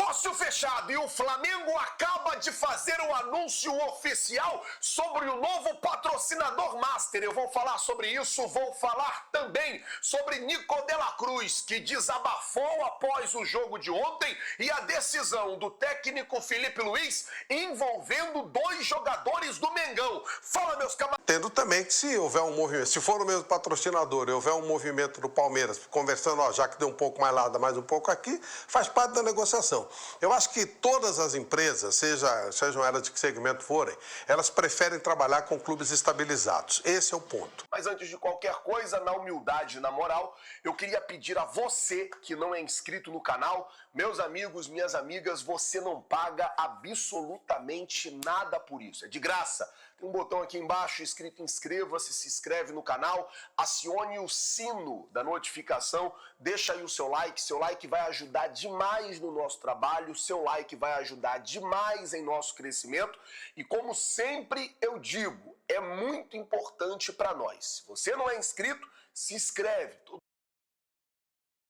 Negócio fechado e o Flamengo acaba de fazer o anúncio oficial sobre o novo patrocinador master. Eu vou falar sobre isso, vou falar também sobre Nico de la Cruz, que desabafou após o jogo de ontem e a decisão do técnico Felipe Luiz envolvendo 2 jogadores do Mengão. Fala, meus camaradas. Tendo também que se houver um movimento, se for o mesmo patrocinador e houver um movimento do Palmeiras, conversando, ó, já que deu um pouco mais lá, dá mais um pouco aqui, faz parte da negociação. Eu acho que todas as empresas, sejam elas de que segmento forem, elas preferem trabalhar com clubes estabilizados. Esse é o ponto. Mas antes de qualquer coisa, na humildade e na moral, eu queria pedir a você que não é inscrito no canal, meus amigos, minhas amigas, você não paga absolutamente nada por isso. É de graça. Tem um botão aqui embaixo escrito inscreva-se, se inscreve no canal, acione o sino da notificação, deixa aí o seu like vai ajudar demais no nosso trabalho, seu like vai ajudar demais em nosso crescimento e como sempre eu digo, é muito importante para nós. Se você não é inscrito, se inscreve.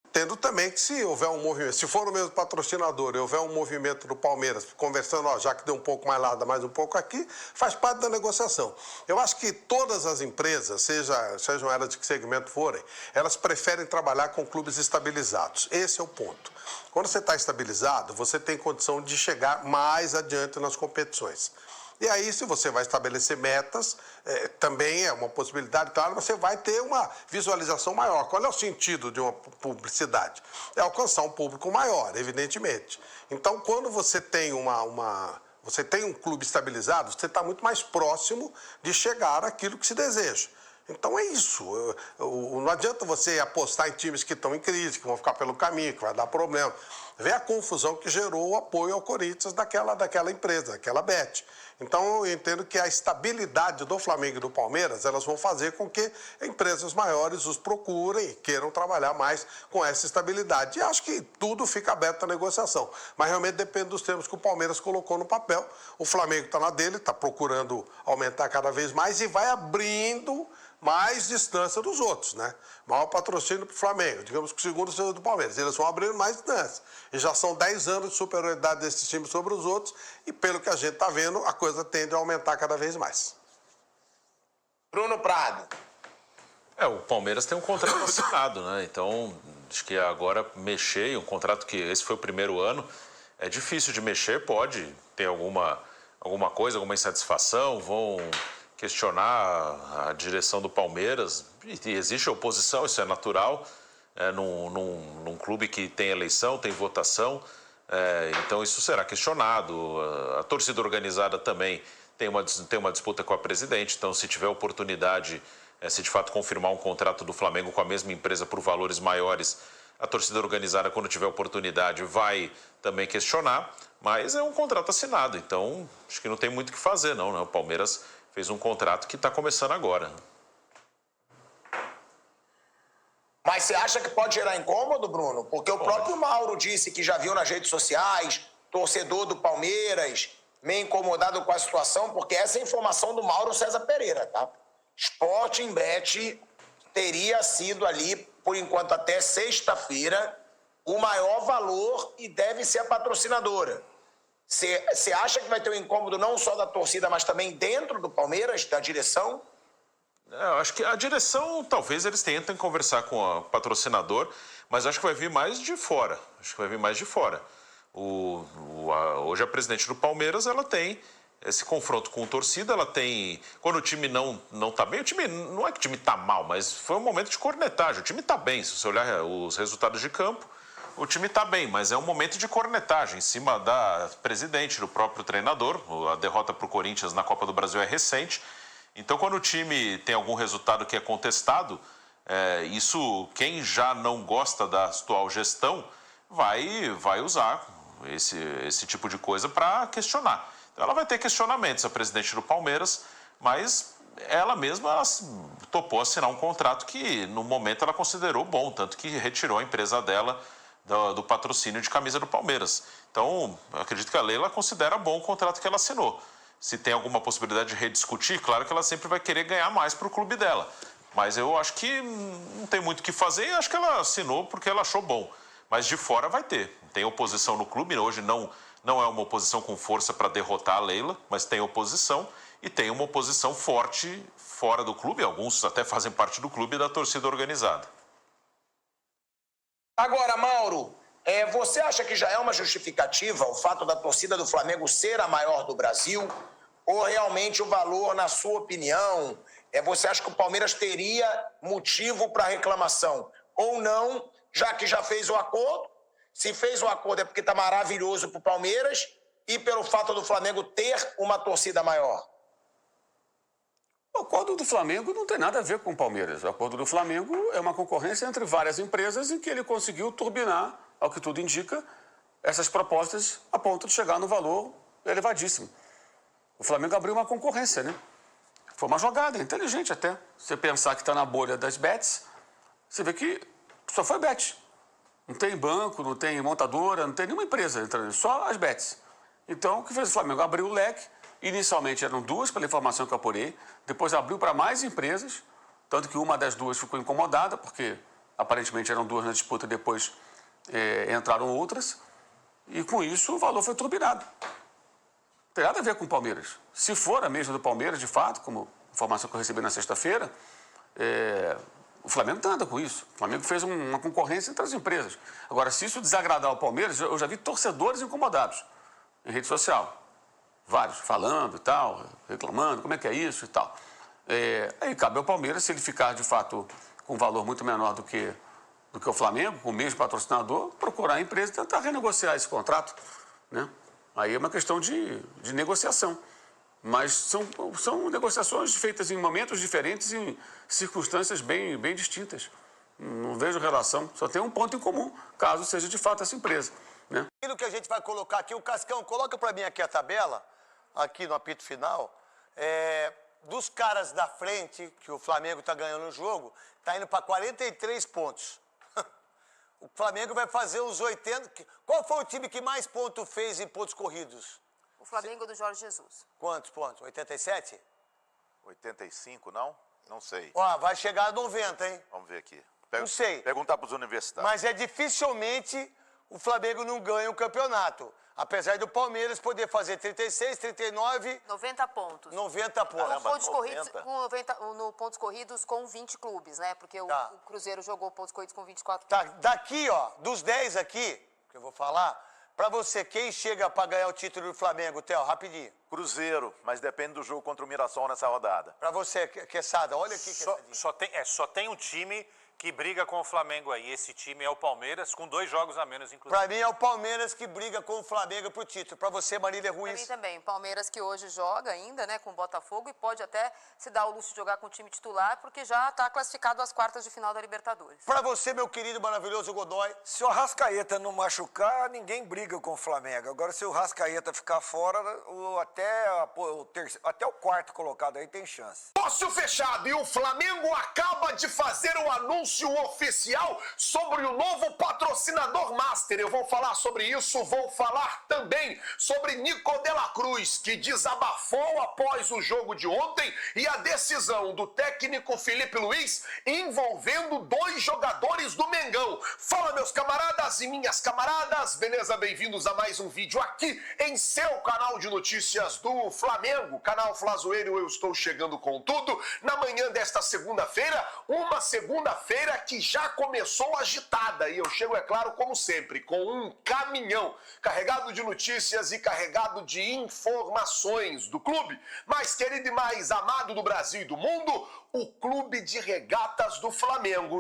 Tendo também que se houver um movimento, se for o mesmo patrocinador e houver um movimento do Palmeiras, conversando, ó, já que deu um pouco mais lá, dá mais um pouco aqui, faz parte da negociação. Eu acho que todas as empresas, sejam elas de que segmento forem, elas preferem trabalhar com clubes estabilizados. Esse é o ponto. Quando você está estabilizado, você tem condição de chegar mais adiante nas competições. E aí, se você vai estabelecer metas, também é uma possibilidade, claro, você vai ter uma visualização maior. Qual é o sentido de uma publicidade? É alcançar um público maior, evidentemente. Então, quando você tem você tem um clube estabilizado, você está muito mais próximo de chegar àquilo que se deseja. Então é isso. Não adianta você apostar em times que estão em crise, que vão ficar pelo caminho, que vai dar problema. Vê a confusão que gerou o apoio ao Corinthians daquela empresa, daquela Bet. Então eu entendo que a estabilidade do Flamengo e do Palmeiras, elas vão fazer com que empresas maiores os procurem e queiram trabalhar mais com essa estabilidade. E acho que tudo fica aberto à negociação. Mas realmente depende dos termos que o Palmeiras colocou no papel. O Flamengo está na dele, está procurando aumentar cada vez mais e vai abrindo mais distância dos outros, né? Maior patrocínio para o Flamengo, digamos que o segundo seja do Palmeiras. Eles vão abrindo mais distância. E já são 10 anos de superioridade desses times sobre os outros e, pelo que a gente está vendo, a coisa tende a aumentar cada vez mais. Bruno Prado. O Palmeiras tem um contrato assinado, né? Então, acho que agora mexer, um contrato que esse foi o primeiro ano, é difícil de mexer, pode ter alguma coisa, alguma insatisfação, vão questionar a direção do Palmeiras, e existe oposição, isso é natural, num clube que tem eleição, tem votação, então isso será questionado. A torcida organizada também tem uma disputa com a presidente, então se tiver oportunidade, se de fato confirmar um contrato do Flamengo com a mesma empresa por valores maiores, a torcida organizada, quando tiver oportunidade, vai também questionar, mas é um contrato assinado, então acho que não tem muito o que fazer, não, né? O Palmeiras fez um contrato que está começando agora. Mas você acha que pode gerar incômodo, Bruno? Porque o próprio Mauro disse que já viu nas redes sociais, torcedor do Palmeiras, meio incomodado com a situação, porque essa é a informação do Mauro César Pereira, tá? Sporting Bet teria sido ali, por enquanto até sexta-feira, o maior valor e deve ser a patrocinadora. Você acha que vai ter um incômodo não só da torcida, mas também dentro do Palmeiras, da direção? Eu acho que a direção, talvez eles tentem conversar com o patrocinador, mas acho que vai vir mais de fora. Hoje a presidente do Palmeiras, ela tem esse confronto com a torcida, ela tem... Quando o time não tá bem, o time não é que o time tá mal, mas foi um momento de cornetagem. O time tá bem, se você olhar os resultados de campo, o time está bem, mas é um momento de cornetagem em cima da presidente, do próprio treinador. A derrota para o Corinthians na Copa do Brasil é recente. Então, quando o time tem algum resultado que é contestado, isso, quem já não gosta da atual gestão, vai usar esse tipo de coisa para questionar. Então, ela vai ter questionamentos, a presidente do Palmeiras, mas ela mesma topou assinar um contrato que, no momento, ela considerou bom, tanto que retirou a empresa dela do patrocínio de camisa do Palmeiras. Então, eu acredito que a Leila considera bom o contrato que ela assinou. Se tem alguma possibilidade de rediscutir, claro que ela sempre vai querer ganhar mais para o clube dela. Mas eu acho que não tem muito o que fazer e acho que ela assinou porque ela achou bom. Mas de fora vai ter. tem oposição no clube, hoje não é uma oposição com força para derrotar a Leila, mas tem oposição e tem uma oposição forte fora do clube, alguns até fazem parte do clube e da torcida organizada. Agora, Mauro, você acha que já é uma justificativa o fato da torcida do Flamengo ser a maior do Brasil? Ou realmente o valor, na sua opinião, você acha que o Palmeiras teria motivo para reclamação? Ou não, já que já fez o acordo? Se fez o acordo é porque está maravilhoso para o Palmeiras e pelo fato do Flamengo ter uma torcida maior? O acordo do Flamengo não tem nada a ver com o Palmeiras. O acordo do Flamengo é uma concorrência entre várias empresas em que ele conseguiu turbinar, ao que tudo indica, essas propostas a ponto de chegar no valor elevadíssimo. O Flamengo abriu uma concorrência, né? Foi uma jogada inteligente até. Você pensar que está na bolha das bets, você vê que só foi bet. Não tem banco, não tem montadora, não tem nenhuma empresa entrando, só as bets. Então, o que fez o Flamengo? Abriu o leque. Inicialmente eram duas, pela informação que eu apurei. Depois abriu para mais empresas, tanto que uma das duas ficou incomodada, porque aparentemente eram duas na disputa e depois entraram outras. E com isso o valor foi turbinado. Não tem nada a ver com o Palmeiras. Se for a mesma do Palmeiras, de fato, como informação que eu recebi na sexta-feira, o Flamengo não tem nada com isso. O Flamengo fez uma concorrência entre as empresas. Agora, se isso desagradar o Palmeiras, eu já vi torcedores incomodados em rede social. Vários falando e tal, reclamando, como é que é isso e tal. Aí cabe ao Palmeiras, se ele ficar, de fato, com um valor muito menor do que o Flamengo, com o mesmo patrocinador, procurar a empresa e tentar renegociar esse contrato, né? Aí é uma questão de negociação. Mas são negociações feitas em momentos diferentes, em circunstâncias bem distintas. Não vejo relação, só tem um ponto em comum, caso seja de fato essa empresa, né? Aquilo que a gente vai colocar aqui, o Cascão, coloca para mim aqui a tabela, aqui no apito final, dos caras da frente, que o Flamengo está ganhando o jogo, está indo para 43 pontos. O Flamengo vai fazer uns 80... Qual foi o time que mais pontos fez em pontos corridos? O Flamengo do Jorge Jesus. Quantos pontos? 87? 85, não? Não sei. Ó, vai chegar a 90, hein? Vamos ver aqui. Não sei. Perguntar para os universitários. Mas dificilmente o Flamengo não ganha o campeonato. Apesar do Palmeiras poder fazer 36, 39... 90 pontos. 90 pontos. Caramba, Pontos corridos, 90. no pontos corridos com 20 clubes, né? Porque o Cruzeiro jogou pontos corridos com 24 Tá, clubes. daqui, ó, dos 10 aqui, que eu vou falar, pra você, quem chega pra ganhar o título do Flamengo, Theo, rapidinho. Cruzeiro, mas depende do jogo contra o Mirassol nessa rodada. Pra você, Quesada, olha aqui, Quessadinho. Só tem um time que briga com o Flamengo aí. Esse time é o Palmeiras, com 2 jogos a menos, inclusive. Pra mim é o Palmeiras que briga com o Flamengo pro título. Pra você, Marília Pra Ruiz. mim também. Palmeiras que hoje joga ainda, né, com o Botafogo e pode até se dar o luxo de jogar com o time titular, porque já está classificado às quartas de final da Libertadores. Pra você, meu querido maravilhoso Godoy. Se o Arrascaeta não machucar, ninguém briga com o Flamengo. Agora, se o Arrascaeta ficar fora, até o quarto colocado aí tem chance. Negócio fechado e o Flamengo acaba de fazer o anúncio oficial sobre o novo patrocinador master. Eu vou falar sobre isso, vou falar também sobre Nico de la Cruz, que desabafou após o jogo de ontem e a decisão do técnico Felipe Luiz envolvendo 2 jogadores do Mengão. Fala, meus camaradas e minhas camaradas, beleza? Bem-vindos a mais um vídeo aqui em seu canal de notícias do Flamengo, canal Flazoeiro. Eu estou chegando com tudo na manhã desta segunda-feira, uma segunda-feira que já começou agitada, e eu chego, é claro, como sempre, com um caminhão carregado de notícias e carregado de informações do clube mais querido e mais amado do Brasil e do mundo, o Clube de Regatas do Flamengo.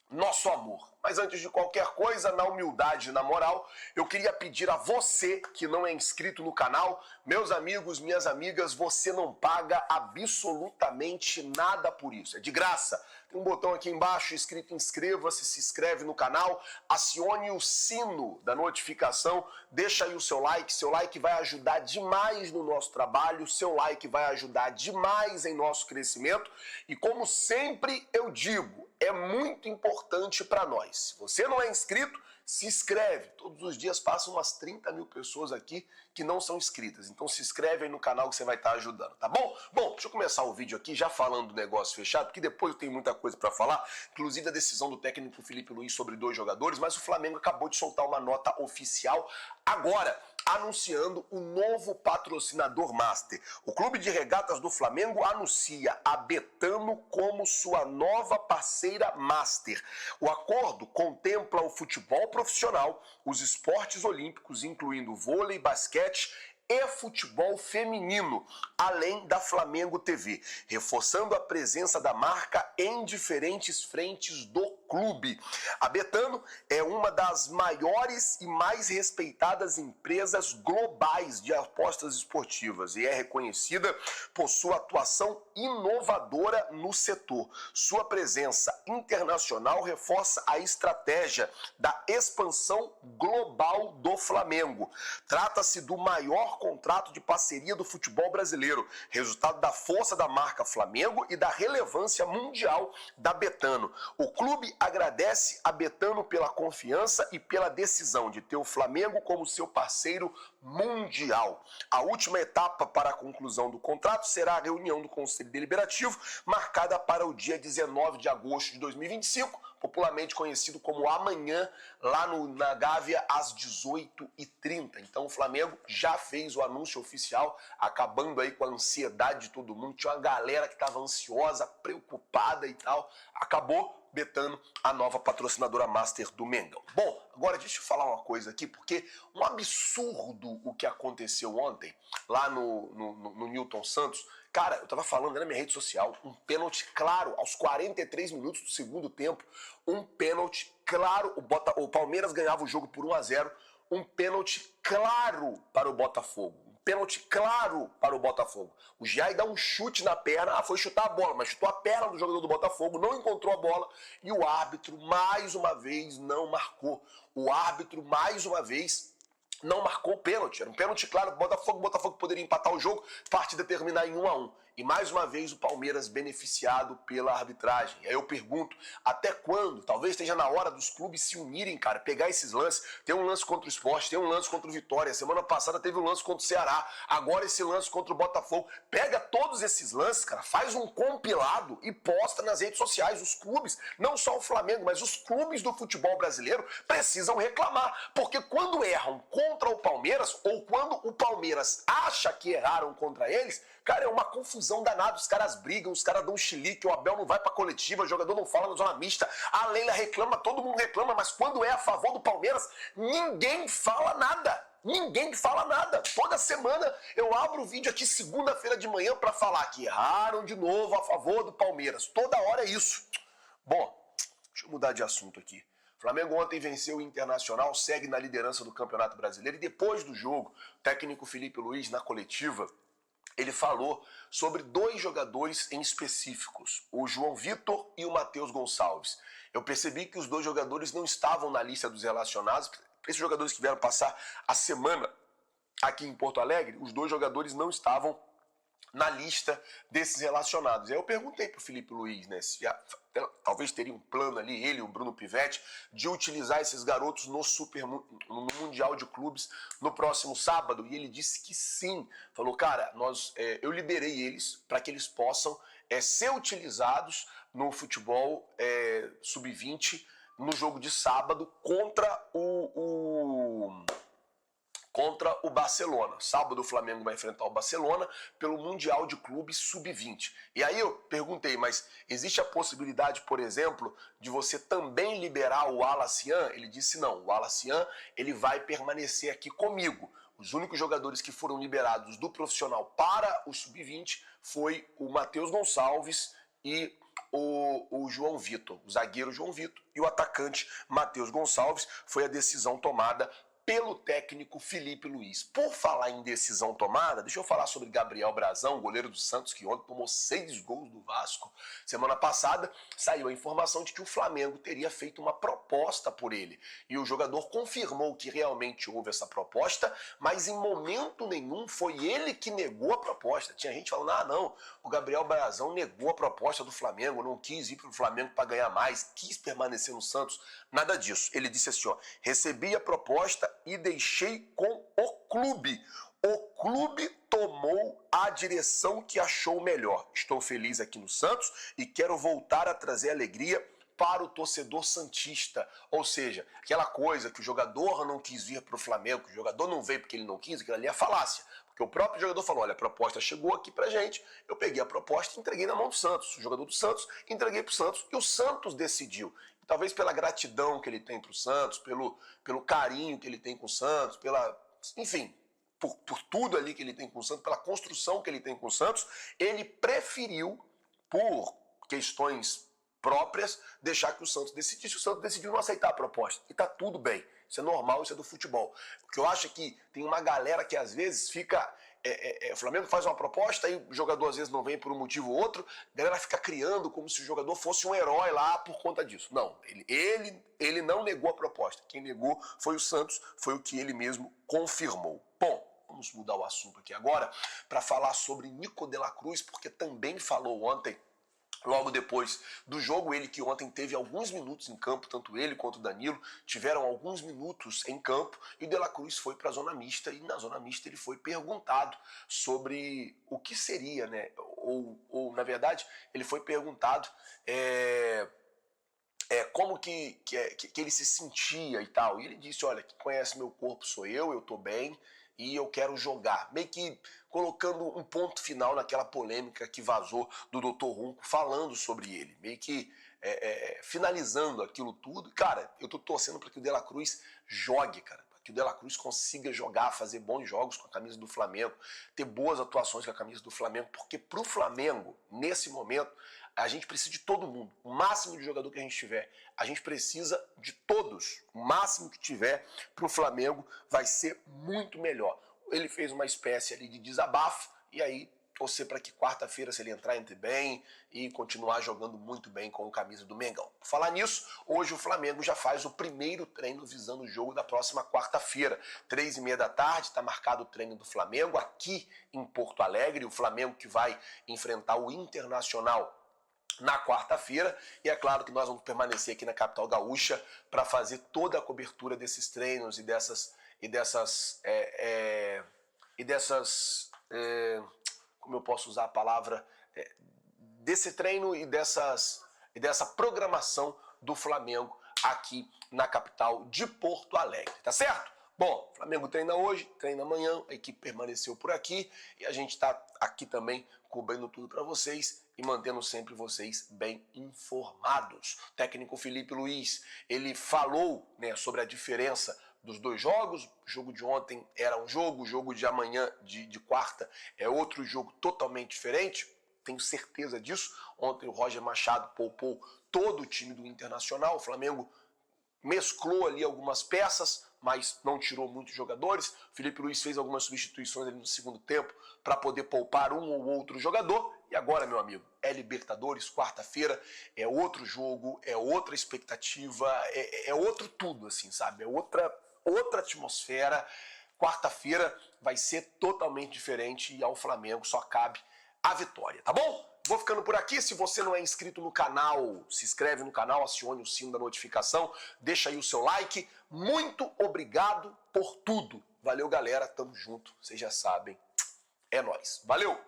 Nosso amor. Mas antes de qualquer coisa, na humildade e na moral, eu queria pedir a você que não é inscrito no canal, meus amigos, minhas amigas, você não paga absolutamente nada por isso. É de graça. Tem um botão aqui embaixo escrito inscreva-se, se inscreve no canal, acione o sino da notificação, deixa aí o seu like vai ajudar demais no nosso trabalho, seu like vai ajudar demais em nosso crescimento e como sempre eu digo, é muito importante para nós. Se você não é inscrito, se inscreve. Todos os dias passam umas 30 mil pessoas aqui que não são inscritas. Então se inscreve aí no canal que você vai estar ajudando, tá bom? Bom, deixa eu começar o vídeo aqui já falando do negócio fechado, porque depois eu tenho muita coisa para falar, inclusive a decisão do técnico Felipe Luiz sobre 2 jogadores, mas o Flamengo acabou de soltar uma nota oficial agora, anunciando o novo patrocinador master. O Clube de Regatas do Flamengo anuncia a Betano como sua nova parceira master. O acordo contempla o futebol profissional, os esportes olímpicos, incluindo vôlei, basquete e futebol feminino, além da Flamengo TV, reforçando a presença da marca em diferentes frentes do clube. A Betano é uma das maiores e mais respeitadas empresas globais de apostas esportivas e é reconhecida por sua atuação inovadora no setor. Sua presença internacional reforça a estratégia da expansão global do Flamengo. Trata-se do maior contrato de parceria do futebol brasileiro, resultado da força da marca Flamengo e da relevância mundial da Betano. O clube agradece a Betano pela confiança e pela decisão de ter o Flamengo como seu parceiro mundial. A última etapa para a conclusão do contrato será a reunião do Conselho Deliberativo, marcada para o dia 19 de agosto de 2025, popularmente conhecido como amanhã, lá na Gávea, às 18h30. Então o Flamengo já fez o anúncio oficial, acabando aí com a ansiedade de todo mundo. Tinha uma galera que estava ansiosa, preocupada e tal. Acabou Betano, a nova patrocinadora master do Mengão. Bom, agora deixa eu falar uma coisa aqui, porque um absurdo o que aconteceu ontem, lá no Newton Santos. Cara, eu tava falando na minha rede social, um pênalti claro, aos 43 minutos do segundo tempo, um pênalti claro, o Palmeiras ganhava o jogo por 1-0, um pênalti claro para o Botafogo. Pênalti claro para o Botafogo. O Jair dá um chute na perna, foi chutar a bola, mas chutou a perna do jogador do Botafogo, não encontrou a bola e o árbitro mais uma vez não marcou. O árbitro mais uma vez não marcou o pênalti. Era um pênalti claro pro Botafogo. O Botafogo poderia empatar o jogo, partida terminar em 1-1. E mais uma vez o Palmeiras beneficiado pela arbitragem. E aí eu pergunto, até quando? Talvez esteja na hora dos clubes se unirem, cara, pegar esses lances. Tem um lance contra o Sport, tem um lance contra o Vitória. Semana passada teve um lance contra o Ceará. Agora esse lance contra o Botafogo. Pega todos esses lances, cara, faz um compilado e posta nas redes sociais. Os clubes, não só o Flamengo, mas os clubes do futebol brasileiro precisam reclamar. Porque quando erram contra o Palmeiras, ou quando o Palmeiras acha que erraram contra eles, cara, é uma confusão danada, os caras brigam, os caras dão um chilique, o Abel não vai pra coletiva, o jogador não fala na zona mista, a Leila reclama, todo mundo reclama, mas quando é a favor do Palmeiras, ninguém fala nada. Ninguém fala nada. Toda semana eu abro o vídeo aqui segunda-feira de manhã pra falar que erraram de novo a favor do Palmeiras. Toda hora é isso. Bom, deixa eu mudar de assunto aqui. O Flamengo ontem venceu o Internacional, segue na liderança do Campeonato Brasileiro e depois do jogo, o técnico Felipe Luiz, na coletiva, ele falou sobre 2 jogadores em específicos, o João Vitor e o Matheus Gonçalves. Eu percebi que os 2 jogadores não estavam na lista dos relacionados. Esses jogadores que vieram passar a semana aqui em Porto Alegre, os 2 jogadores não estavam na lista desses relacionados. E aí eu perguntei pro Felipe Luiz, né, se talvez teria um plano ali, ele e o Bruno Pivetti, de utilizar esses garotos no Mundial de Clubes no próximo sábado, e ele disse que sim. Falou, cara, eu liberei eles para que eles possam ser utilizados no futebol sub-20 no jogo de sábado contra o Barcelona. Sábado o Flamengo vai enfrentar o Barcelona pelo Mundial de Clubes Sub-20. E aí eu perguntei, mas existe a possibilidade, por exemplo, de você também liberar o Alacian? Ele disse não, o Alacian ele vai permanecer aqui comigo. Os únicos jogadores que foram liberados do profissional para o Sub-20 foi o Matheus Gonçalves e o João Vitor, o zagueiro João Vitor e o atacante Matheus Gonçalves. Foi a decisão tomada pelo técnico Felipe Luiz. Por falar em decisão tomada, deixa eu falar sobre Gabriel Brazão, goleiro do Santos, que ontem tomou 6 gols do Vasco. Semana passada saiu a informação de que o Flamengo teria feito uma proposta por ele. E o jogador confirmou que realmente houve essa proposta, mas em momento nenhum foi ele que negou a proposta. Tinha gente falando, não, o Gabriel Brazão negou a proposta do Flamengo, não quis ir para o Flamengo para ganhar mais, quis permanecer no Santos. Nada disso. Ele disse assim, recebi a proposta e deixei com o clube. O clube tomou a direção que achou melhor. Estou feliz aqui no Santos e quero voltar a trazer alegria para o torcedor santista. Ou seja, aquela coisa que o jogador não quis vir para o Flamengo, que o jogador não veio porque ele não quis, aquilo ali é falácia. Porque o próprio jogador falou, olha, a proposta chegou aqui pra gente, eu peguei a proposta e entreguei na mão do Santos. O jogador do Santos, entreguei pro Santos e o Santos decidiu. Talvez pela gratidão que ele tem pro Santos, pelo carinho que ele tem com o Santos, enfim, por tudo ali que ele tem com o Santos, pela construção que ele tem com o Santos, ele preferiu, por questões próprias, deixar que o Santos decidisse. O Santos decidiu não aceitar a proposta. E tá tudo bem. Isso é normal, isso é do futebol. O que eu acho é que tem uma galera que às vezes fica... o Flamengo faz uma proposta e o jogador às vezes não vem por um motivo ou outro, a galera fica criando como se o jogador fosse um herói lá por conta disso. Não, ele não negou a proposta. Quem negou foi o Santos, foi o que ele mesmo confirmou. Bom, vamos mudar o assunto aqui agora para falar sobre Nico de la Cruz, porque também falou ontem, logo depois do jogo, ele que ontem teve alguns minutos em campo, tanto ele quanto o Danilo tiveram alguns minutos em campo, e o De La Cruz foi para a zona mista, e na zona mista ele foi perguntado sobre o que seria, né? Ou na verdade, ele foi perguntado como que ele se sentia e tal. E ele disse, olha, quem conhece meu corpo sou eu tô bem, e eu quero jogar. Meio que colocando um ponto final naquela polêmica que vazou do Dr. Runco falando sobre ele. Meio que finalizando aquilo tudo. Cara, eu tô torcendo para que o De La Cruz jogue, cara. Para que o De La Cruz consiga jogar, fazer bons jogos com a camisa do Flamengo, ter boas atuações com a camisa do Flamengo, porque pro Flamengo, nesse momento, a gente precisa de todo mundo. O máximo de jogador que a gente tiver, a gente precisa de todos. O máximo que tiver pro Flamengo vai ser muito melhor. Ele fez uma espécie ali de desabafo e aí torcer para que quarta-feira, se ele entrar, entre bem e continuar jogando muito bem com a camisa do Mengão. Por falar nisso, hoje o Flamengo já faz o primeiro treino visando o jogo da próxima quarta-feira. 3h30 da tarde, está marcado o treino do Flamengo aqui em Porto Alegre. O Flamengo que vai enfrentar o Internacional na quarta-feira, e é claro que nós vamos permanecer aqui na capital gaúcha para fazer toda a cobertura desses treinos e como eu posso usar a palavra, desse treino e dessa programação do Flamengo aqui na capital de Porto Alegre, tá certo? Bom, o Flamengo treina hoje, treina amanhã, a equipe permaneceu por aqui e a gente está aqui também cobrindo tudo para vocês e mantendo sempre vocês bem informados. O técnico Felipe Luiz, ele falou, né, sobre a diferença dos dois jogos. O jogo de ontem era um jogo, o jogo de amanhã, de quarta, é outro jogo totalmente diferente. Tenho certeza disso. Ontem o Roger Machado poupou todo o time do Internacional. O Flamengo mesclou ali algumas peças, mas não tirou muitos jogadores. O Felipe Luiz fez algumas substituições ali no segundo tempo para poder poupar um ou outro jogador. E agora, meu amigo, é Libertadores, quarta-feira, é outro jogo, é outra expectativa, é outro tudo, assim, sabe? É outra atmosfera. Quarta-feira vai ser totalmente diferente e ao Flamengo só cabe a vitória, tá bom? Vou ficando por aqui. Se você não é inscrito no canal, se inscreve no canal, acione o sino da notificação, deixa aí o seu like. Muito obrigado por tudo. Valeu, galera. Tamo junto. Vocês já sabem. É nóis. Valeu!